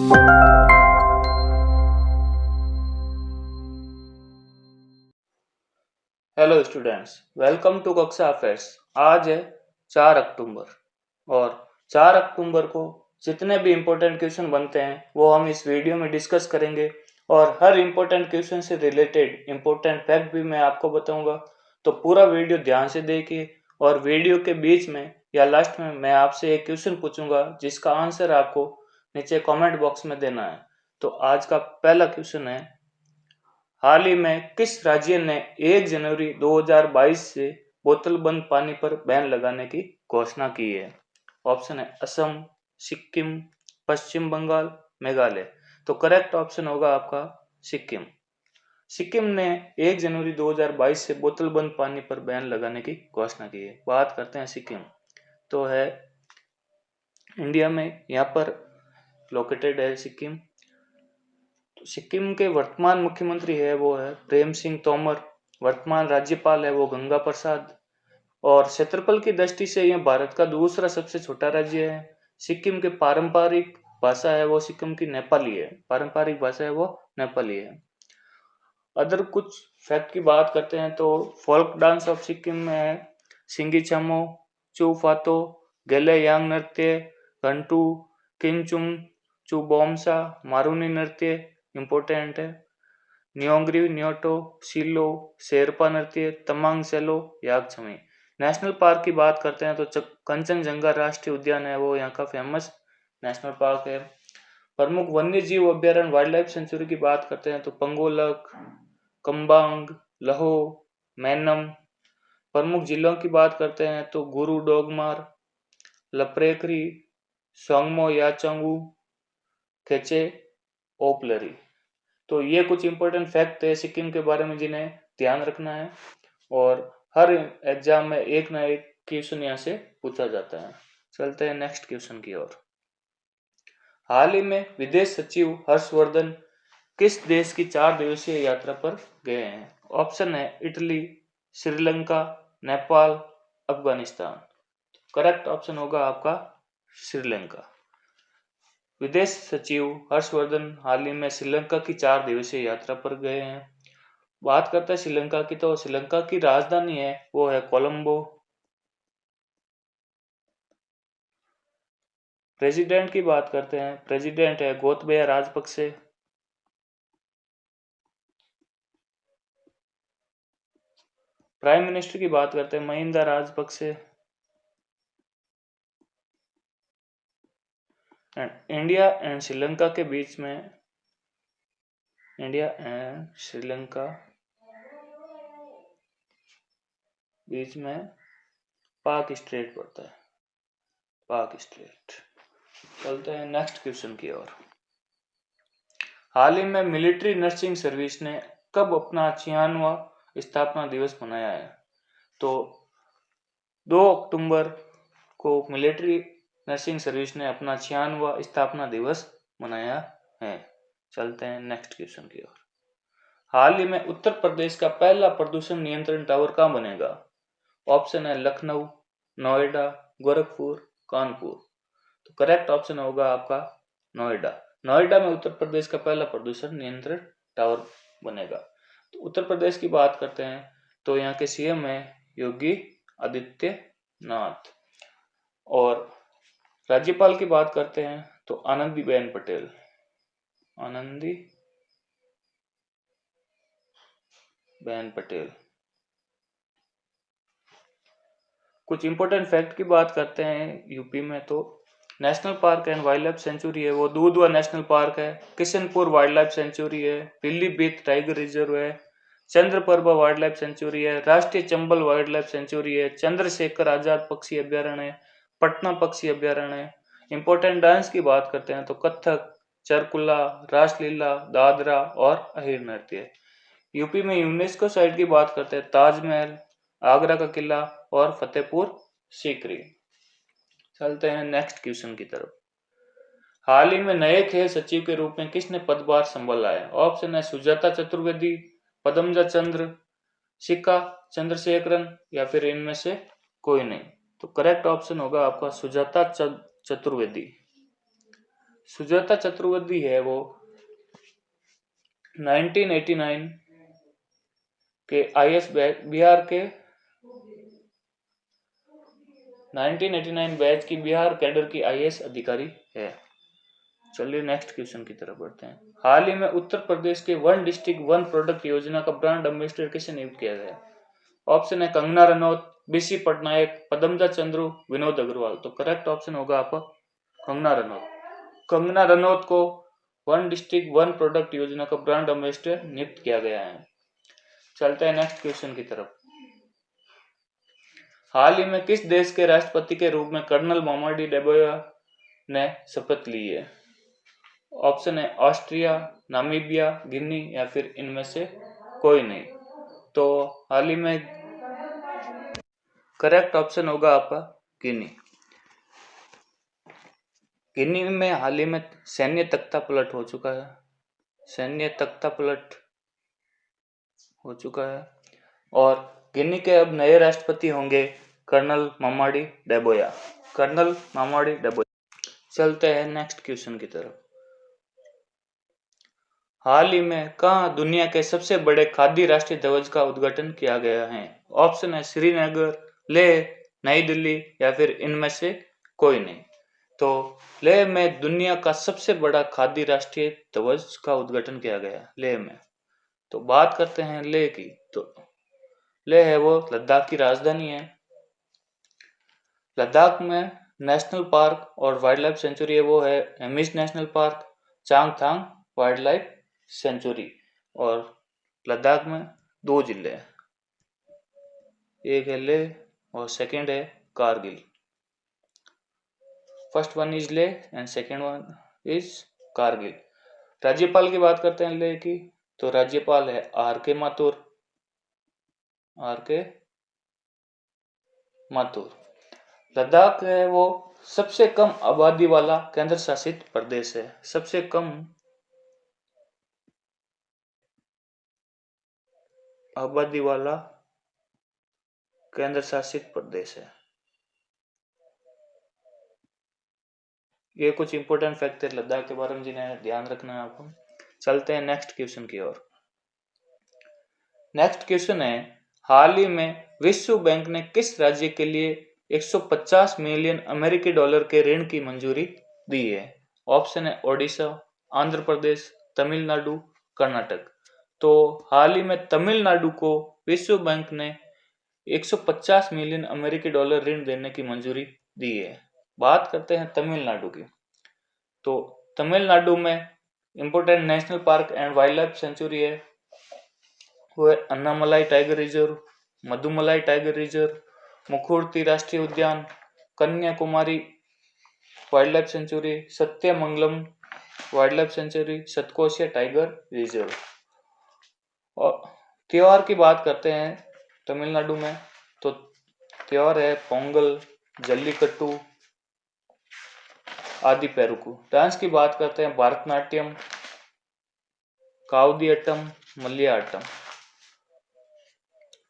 Hello students, welcome to कक्षा affairs. आज है 4 अक्टूबर और 4 अक्टूबर को जितने भी इम्पोर्टेंट क्वेश्चन बनते हैं वो हम इस वीडियो में डिस्कस करेंगे और हर इम्पोर्टेंट क्वेश्चन से रिलेटेड इम्पोर्टेंट फैक्ट भी मैं आपको बताऊंगा। तो पूरा वीडियो ध्यान से देखिए और वीडियो के बीच में या लास्ट में मैं आपसे एक क्वेश्चन पूछूंगा जिसका आंसर आपको नीचे कमेंट बॉक्स में देना है। तो आज का पहला क्वेश्चन है, हाल ही में किस राज्य ने 1 जनवरी 2022 से बोतल बंद पानी पर बैन लगाने की घोषणा की है? ऑप्शन है असम, सिक्किम, पश्चिम बंगाल, मेघालय। तो करेक्ट ऑप्शन होगा आपका सिक्किम। सिक्किम ने 1 जनवरी 2022 से बोतल बंद पानी पर बैन लगाने की घोषणा की है। बात करते हैं सिक्किम, तो है इंडिया में, यहाँ पर लोकेटेड है सिक्किम। तो सिक्किम के वर्तमान मुख्यमंत्री है वो है प्रेम सिंह तोमर। वर्तमान राज्यपाल है वो गंगा प्रसाद। और क्षेत्रफल की दृष्टि से यह भारत का दूसरा सबसे छोटा राज्य है। सिक्किम के पारंपरिक भाषा है वो सिक्किम की नेपाली है। पारंपरिक भाषा है वो नेपाली है। अदर कुछ फैक्ट की बात करते हैं तो फोल्क डांस ऑफ सिक्किम में है सिंगी छमो, चू फातो, गेले यांग नृत्य, घंटू, किंचुम, चू बोमसा, मारूनी नृत्य इम्पोर्टेंट है। न्योंग्री, न्योटो, सिलो, शेरपा नृत्य, तमांग सेलो, यागचमी। नेशनल पार्क की बात करते हैं तो कंचनजंगा राष्ट्रीय उद्यान है वो यहाँ का फेमस नेशनल पार्क है। प्रमुख वन्य जीव अभ्यारण्य वाइल्ड लाइफ सेंचुरी की बात करते हैं तो पंगोलक, कंबांग, लहो, मैनम। प्रमुख जिलों की बात करते हैं तो गुरु डोगमार, लपरेखरी, सोंगमो याचंगू, खेचे, ओपलरी। तो ये कुछ इंपॉर्टेंट फैक्ट है सिक्किम के बारे में जिन्हें ध्यान रखना है और हर एग्जाम में एक ना एक क्वेश्चन यहाँ से पूछा जाता है। चलते हैं नेक्स्ट क्वेश्चन की ओर। हाल ही में विदेश सचिव हर्षवर्धन किस देश की 4 दिवसीय यात्रा पर गए हैं? ऑप्शन है Italy, Sri Lanka, Nepal, Afghanistan. Correct option होगा आपका श्रीलंका। विदेश सचिव हर्षवर्धन हाल ही में श्रीलंका की 4 दिवसीय यात्रा पर गए हैं। बात करते हैं श्रीलंका की, तो श्रीलंका की राजधानी है वो है कोलंबो। प्रेसिडेंट की बात करते हैं, प्रेसिडेंट है गोतबाया राजपक्षे। प्राइम मिनिस्टर की बात करते हैं महिंदा राजपक्षे। इंडिया एंड श्रीलंका के बीच में, इंडिया एंड श्रीलंका बीच में पाक स्ट्रेट पड़ता है, पाक स्ट्रेट। चलते हैं नेक्स्ट क्वेश्चन की ओर। हाल ही में मिलिट्री नर्सिंग सर्विस ने कब अपना 96वां स्थापना दिवस मनाया है? तो 2 अक्टूबर को मिलिट्री नर्सिंग सर्विस ने अपना 96वां स्थापना दिवस मनाया है। चलते हैं नेक्स्ट क्वेश्चन की ओर। हाल ही में उत्तर प्रदेश का पहला प्रदूषण नियंत्रण टावर कहाँ बनेगा? ऑप्शन है लखनऊ, नोएडा, गोरखपुर, कानपुर। तो करेक्ट ऑप्शन होगा आपका नोएडा। नोएडा में उत्तर प्रदेश का पहला प्रदूषण नियंत्रण टावर बनेगा। तो उत्तर प्रदेश की बात करते हैं तो यहाँ के सीएम है योगी आदित्यनाथ। और राज्यपाल की बात करते हैं तो आनंदीबेन पटेल, आनंदी बेन पटेल। कुछ इंपॉर्टेंट फैक्ट की बात करते हैं यूपी में, तो national park and wild life sanctuary है वो दूधवा नेशनल पार्क है, किशनपुर वाइल्ड लाइफ सेंचुरी है, पीलीभीत टाइगर रिजर्व है, चंद्रप्रभा वाइल्ड लाइफ सेंचुरी है, राष्ट्रीय चंबल वाइल्ड लाइफ सेंचुरी है, चंद्रशेखर आजाद पक्षी अभ्यारण्य है, पटना पक्षी अभ्यारण्य है। इंपॉर्टेंट डांस की बात करते हैं तो कथक, चरकुला, रासलीला, दादरा और अहिर नृत्य। यूपी में यूनेस्को साइट की बात करते हैं ताजमहल, आगरा का किला और फतेहपुर सीकरी। चलते हैं नेक्स्ट क्वेश्चन की तरफ। हाल ही में नए खेल सचिव के रूप में किसने पदभार संभाला है? ऑप्शन है सुजाता चतुर्वेदी, पदमजा चंद्र, शिखा चंद्रशेखरन या फिर इनमें से कोई नहीं। तो करेक्ट ऑप्शन होगा आपका सुजाता चतुर्वेदी। सुजाता चतुर्वेदी है वो 1989 के आईएएस बिहार के 1989 बैच की बिहार कैडर की आईएएस अधिकारी है। चलिए नेक्स्ट क्वेश्चन की तरफ बढ़ते हैं। हाल ही में उत्तर प्रदेश के वन डिस्ट्रिक्ट वन प्रोडक्ट योजना का ब्रांड एम्बेसडर किसे नियुक्त किया गया? ऑप्शन है कंगना रनौत, बीसी पटनायक, पदमजा चंद्रू, विनोद अग्रवाल। तो करेक्ट ऑप्शन होगा आपका कंगना रनौत। कंगना रनौत को वन डिस्ट्रिक्ट वन प्रोडक्ट योजना का ब्रांड एम्बेसडर नियुक्त किया गया है। चलते हैं नेक्स्ट क्वेश्चन की तरफ। हाल ही में किस देश के राष्ट्रपति के रूप में कर्नल मामाडी डेबोया ने शपथ ली है? ऑप्शन है ऑस्ट्रिया, नामीबिया, गिनी या फिर इनमें से कोई नहीं। तो हाल ही में करेक्ट ऑप्शन होगा आपका गिनी। गिनी में हाल ही में सैन्य तख्ता पलट हो चुका है, सैन्य तख्ता पलट हो चुका है और गिनी के अब नए राष्ट्रपति होंगे कर्नल मामाडी डेबोया, कर्नल मामाडी डेबोया। चलते हैं नेक्स्ट क्वेश्चन की तरफ। हाल ही में कहाँ दुनिया के सबसे बड़े खादी राष्ट्रीय ध्वज का उद्घाटन किया गया है? ऑप्शन है श्रीनगर, लेह, नई दिल्ली या फिर इनमें से कोई नहीं। तो लेह में दुनिया का सबसे बड़ा खादी राष्ट्रीय ध्वज का उद्घाटन किया गया लेह में। तो बात करते हैं लेह की। तो लेह है वो लद्दाख की राजधानी है। लद्दाख में नेशनल पार्क और वाइल्ड लाइफ सेंचुरी है वो है Hemis national park, Changthang wild life century. और लद्दाख में 2 जिले हैं, एक है लेह और सेकंड है Kargil. First one is Leh and second one is Kargil. राज्यपाल की बात करते हैं लेह की। तो राज्यपाल है आर.के. माथुर, आर.के. माथुर। लद्दाख है वो सबसे कम आबादी वाला केंद्र शासित प्रदेश है, सबसे कम आबादी वाला केंद्र शासित प्रदेश है। ये कुछ इंपॉर्टेंट फैक्ट है लद्दाख के बारे में जिन्हें ध्यान रखना है आपको। चलते हैं नेक्स्ट क्वेश्चन की ओर। नेक्स्ट क्वेश्चन है, हाल ही में विश्व बैंक ने किस राज्य के लिए 150 मिलियन अमेरिकी डॉलर के ऋण की मंजूरी दी है? ऑप्शन है ओडिशा, आंध्र प्रदेश, तमिलनाडु, कर्नाटक। तो हाल ही में तमिलनाडु को विश्व बैंक ने 150 मिलियन अमेरिकी डॉलर ऋण देने की मंजूरी दी है। बात करते हैं तमिलनाडु की। तो तमिलनाडु में important national park and wild life sanctuary है वो है Annamalai tiger reserve, Mudumalai tiger reserve, Mukurthi राष्ट्रीय उद्यान, Kanyakumari wild life sanctuary, Sathyamangalam wild life sanctuary, Satkosia tiger reserve. और त्योहार की बात करते हैं तमिलनाडु में। तो त्योहार है पोंगल, जल्लीकट्टू आदि पेरुकू। डांस की बात करते हैं भरतनाट्यम, काउदियट्टम, मलयाट्टम।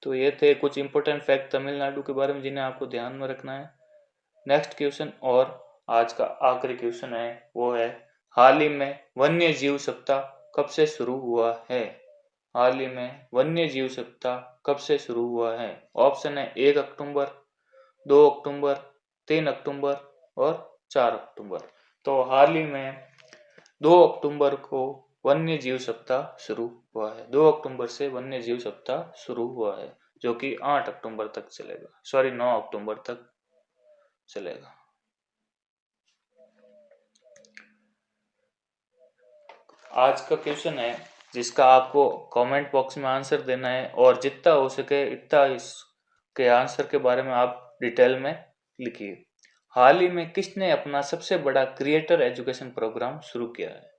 तो ये थे कुछ इंपोर्टेंट फैक्ट तमिलनाडु के बारे में जिन्हें आपको ध्यान में रखना है। नेक्स्ट क्वेश्चन और आज का आखिरी क्वेश्चन है वो है, हाल ही में वन्य जीव सप्ताह कब से शुरू हुआ है? हाल ही में वन्य जीव सप्ताह कब से शुरू हुआ है? ऑप्शन है 1 अक्टूबर, 2 अक्टूबर, 3 अक्टूबर और 4 अक्टूबर। तो हाल ही में 2 अक्टूबर को वन्य जीव सप्ताह शुरू हुआ है। 2 अक्टूबर से वन्य जीव सप्ताह शुरू हुआ है जो कि 8 अक्टूबर तक चलेगा, सॉरी 9 अक्टूबर तक चलेगा। आज का क्वेश्चन है जिसका आपको कमेंट बॉक्स में आंसर देना है और जितना हो सके इतना इसके आंसर के बारे में आप डिटेल में लिखिए। हाल ही में किसने अपना सबसे बड़ा क्रिएटर एजुकेशन प्रोग्राम शुरू किया है?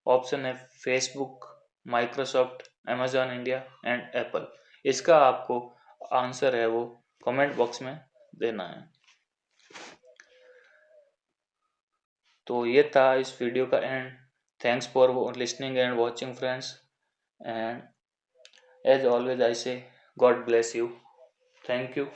ऑप्शन है Facebook, Microsoft, Amazon India and Apple. इसका आपको आंसर है वो कमेंट बॉक्स में देना है। तो ये था इस वीडियो का and. Thanks for listening and watching friends, and as always I say God bless you. Thank you.